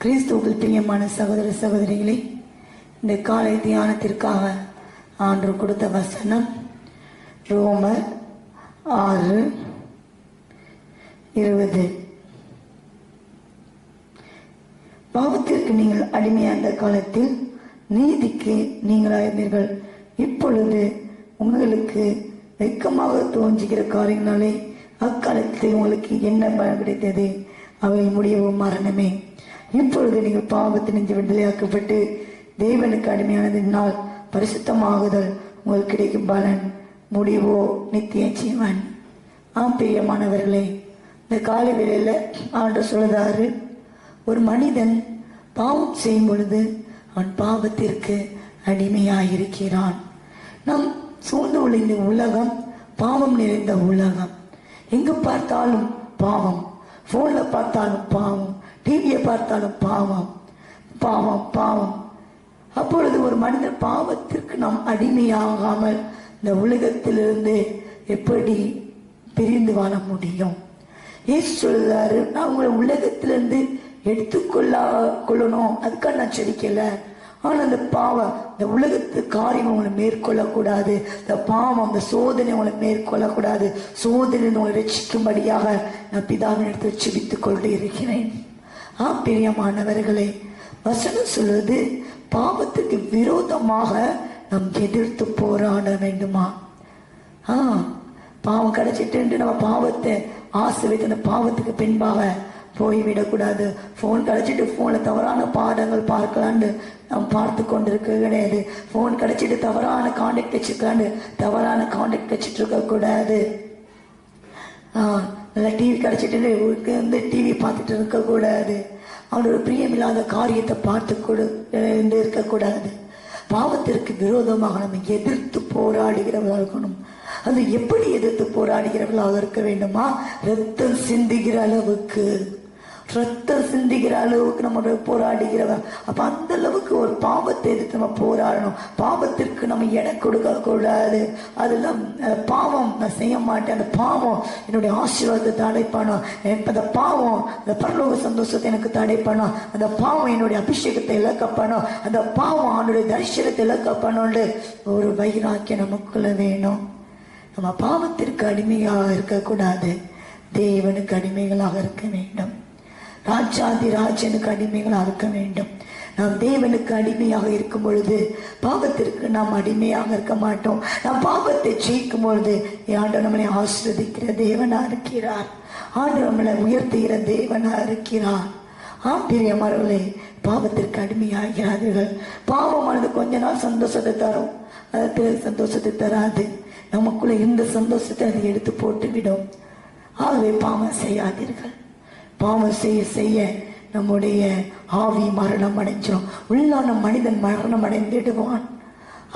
கிறிஸ்துவுக்குள் பிரியமான சகோதர சகோதரிகளே, இந்த காலை தியானத்திற்காக ஆண்டவர் கொடுத்த வசனம் ரோமர் 6:20. பாவத்திற்கு நீங்கள் அடிமையாந்த காலத்தில் நீதிக்கு நீங்களாயிருந்தீர்கள். இப்பொழுது உங்களுக்கு வெட்கமாக தோன்றுகிற காரியங்களாலே அக்காலத்தில் உங்களுக்கு என்ன பலன் கிடைத்தது? அவை முடியவும் மரணமே. இப்பொழுது நீங்கள் பாவத்தினின்று விடுதலையாக்கப்பட்டு தேவனுக்கு அடிமையானதினால் பரிசுத்தமாகுதல் உங்களுக்கு கிடைக்கும் பலன் முடிவோ நித்திய ஜீவன். பிரியமானவர்களே, இந்த காலை வேளையில ஆண்டவர் சொல்லுறாரு, ஒரு மனிதன் பாவம் செய்யும் பொழுது அவன் பாவத்திற்கு அடிமையாயிருக்கிறான். நம் சூழ்ந்து உள்ள இந்த உலகம் பாவம் நிறைந்த உலகம். எங்கு பார்த்தாலும் பாவம், போன்ல பார்த்தாலும் பாவம், டிவியை பார்த்தாலும் பாவம் பாவம் பாவம். அப்பொழுது ஒரு மனிதன் பாவத்திற்கு நாம் அடிமையாகாமல் இந்த உலகத்திலிருந்து எப்படி பிரிந்து வாழ முடியும்? ஏசு சொல்றாரு, நான் உங்களை உலகத்திலிருந்து கொள்ளணும், அதுக்காக நான் செடிக்கல. ஆனா அந்த பாவம், இந்த உலகத்து காரியம் உங்களை மேற்கொள்ளக்கூடாது. இந்த பாவம், இந்த சோதனை உங்களை மேற்கொள்ளக்கூடாது. சோதனை உங்களை ரட்சிக்கும்படியாக நான் பிதாவின் இடத்தில் செபித்துக் கொண்டு இருக்கிறேன். பிரியமானவர்களே, வசனம் சொல்வது பாவத்துக்கு விரோதமாக நாம் எதிர்த்து போராட வேண்டுமா? பாவம் கிடைச்சிட்டு நம்ம பாவத்தை ஆசை வைத்து அந்த பாவத்துக்கு பின்பாக போய்விடக்கூடாது. போன் கிடைச்சிட்டு போன்ல தவறான பாடங்கள் பார்க்கலான்னு நாம் பார்த்து கொண்டிருக்க கிடையாது. போன் கிடைச்சிட்டு தவறான கான்டாக்ட் வச்சுக்கலான்னு தவறான கான்டாக்ட் வச்சுட்டு இருக்க கூடாது. நல்லா டிவி கிடைச்சிட்டு வந்து டிவி பார்த்துட்டு இருக்க கூடாது. அவனோட பிரியமில்லாத காரியத்தை பார்த்து இருக்கக்கூடாது. பாவத்திற்கு விரோதமாக நம்ம எதிர்த்து போராடுகிறவர்களாக இருக்கணும். அது எப்படி எதிர்த்து போராடுகிறவர்களாக இருக்க வேண்டுமா? ரத்தம் சிந்துகிற அளவுக்கு நம்ம போராடுகிறவர். அப்ப அந்த அளவுக்கு ஒரு பாவத்தை எதிர்த்து நம்ம போராடணும். பாவத்திற்கு நம்ம இடம் கொடுக்க கூடாது. அதெல்லாம் பாவம் நான் செய்ய மாட்டேன், அந்த பாவம் என்னுடைய ஆசீர்வாதத்தை தடை பண்ணும், அந்த பாவம் அந்த பரலோக சந்தோஷத்தை எனக்கு தடை பண்ணும், அந்த பாவம் என்னுடைய அபிஷேகத்தை இழக்க பண்ணும், அந்த பாவம் அவனுடைய தரிசனத்தை இழக்க பண்ணும்னு ஒரு வைராக்கியம் நமக்குள்ள வேணும். நம்ம பாவத்திற்கு அடிமையாக இருக்கக்கூடாது, தேவனுக்கு அடிமைகளாக இருக்க வேண்டும். ராஜாதி ராஜனுக்கு அடிமைகளாக இருக்க வேண்டும். நாம் தேவனுக்கு அடிமையாக இருக்கும் பொழுது பாவத்திற்கு நாம் அடிமையாக இருக்க மாட்டோம். நாம் பாவத்தை ஜெயிக்கும் பொழுது ஆண்டவர் நம்மளை ஆசீர்வதிக்கிற தேவனா இருக்கிறார். ஆண்டவர் நம்மளை உயர்த்துகிற தேவனா இருக்கிறார். பிரியமானவர்களே, பாவத்திற்கு அடிமையாகிறார்கள். பாவமானது கொஞ்ச நாள் சந்தோஷத்தை தரும், அதற்கு சந்தோஷத்தை தராது. நமக்குள்ள இந்த சந்தோஷத்தை அதை எடுத்து போட்டுவிடும். ஆகவே பாவம் செய்யாதீர்கள். பாவம் செய்ய செய்ய நம்முடைய ஆவி மரணம் அடைஞ்சிடும், உள்ளான மனிதன் மரணம் அடைந்துடுவான்.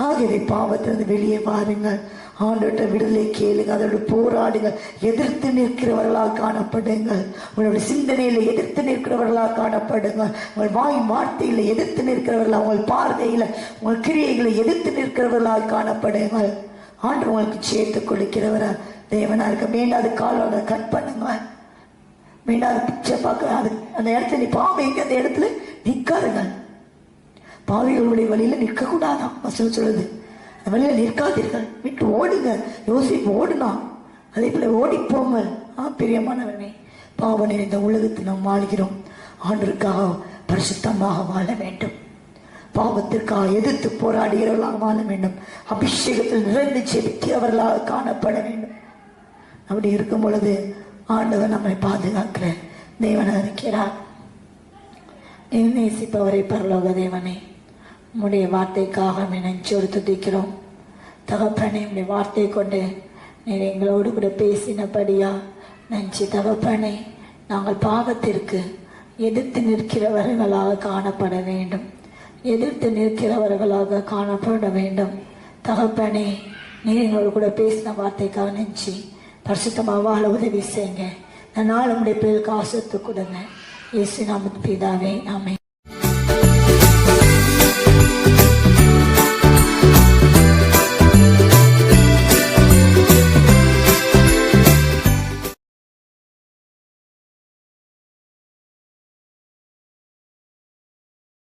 ஆகவே பாவத்திலிருந்து வெளியே வாருங்கள், ஆண்டவர்கிட்ட விடுதலை கேளுங்க, அதோட போராடுங்கள், எதிர்த்து நிற்கிறவர்களாக காணப்படுங்கள். உங்களுடைய சிந்தனையில எதிர்த்து நிற்கிறவர்களாக காணப்படுங்கள். உங்கள் வார்த்தையில எதிர்த்து நிற்கிறவர்களாக, உங்கள் பார்வையில உங்கள் கிரியைகளை எதிர்த்து நிற்கிறவர்களாக காணப்படுங்கள். ஆண்டு உங்களுக்கு சேர்த்து கொடுக்கிறவரா தேவனா இருக்க வேண்டாது. காலோட கட் பண்ணுங்க, வேண்டாது பிக்சர் பார்க்க. அது அந்த இடத்துல நீ பாவம் எங்க அந்த இடத்துல நிற்காருங்கள். பாவிகளுடைய வழியில நிற்க கூடாதான் வசனம் சொல்லுது. அந்த வழியில நிற்காதீர்கள், விட்டு ஓடுங்க. யோசிப்பு ஓடுனா அதே போல ஓடிப்போங்க. பிரியமானவனே, பாவம் நிறைந்த உலகத்தில் நாம் வாழ்கிறோம். ஆண்டவருக்காக பரிசுத்தமாக வாழ வேண்டும். பாவத்திற்காக எதிர்த்து போராடுகிறவர்களாக வாழ வேண்டும். அபிஷேகத்தில் நிறைந்து செபிக்கிறவர்களாக காணப்பட வேண்டும். அப்படி இருக்கும் பொழுது ஆண்டவர் நம்மை பாதுகாக்கிற தேவனா இருக்கிறார். நேசிப்பவரை பரலோக தேவனே, உம்முடைய வார்த்தைக்காக நெஞ்சோடு துதிக்கிறோம். தகப்பனே, உடைய வார்த்தை கொண்டு நீர் எங்களோடு கூட பேசினபடியா நன்றி தகப்பனே. நாங்கள் பாவத்திற்கு எதிர்த்து நிற்கிறவர்களாக காணப்பட வேண்டும், எதிர்த்து நிற்கிறவர்களாக காணப்பட வேண்டும். தகப்பனே, நீர் எங்களோடு கூட பேசின வார்த்தைக்காக நன்றி. பரிசுத்தமாக வாழ உதவி செய்யுங்க. இந்த நாள் உங்களுடைய பேருக்கு ஆசீர்வாதத்தை கொடுங்க. இயேசு நாமத்தில் பிதாவே, ஆமென்.